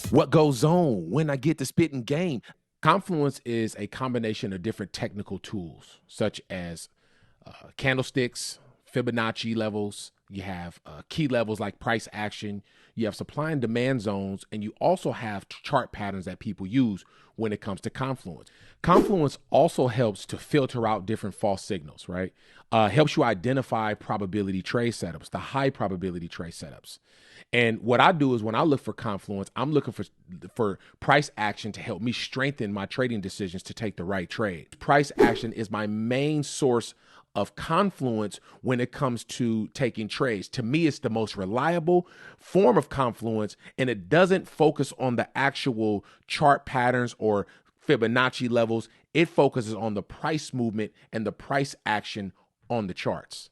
What goes on when I get to spitting game? Confluence is a combination of different technical tools, such as candlesticks, Fibonacci levels. You have key levels like price action. You have supply and demand zones, and you also have chart patterns that people use when it comes to Confluence. Confluence also helps to filter out different false signals, right? Helps you identify probability trade setups, the high probability trade setups. And what I do is when I look for Confluence, I'm looking for price action to help me strengthen my trading decisions to take the right trade. Price action is my main source of Confluence when it comes to taking trades. To me, it's the most reliable form of Confluence, and it doesn't focus on the actual chart patterns or Fibonacci levels. It focuses on the price movement and the price action on the charts.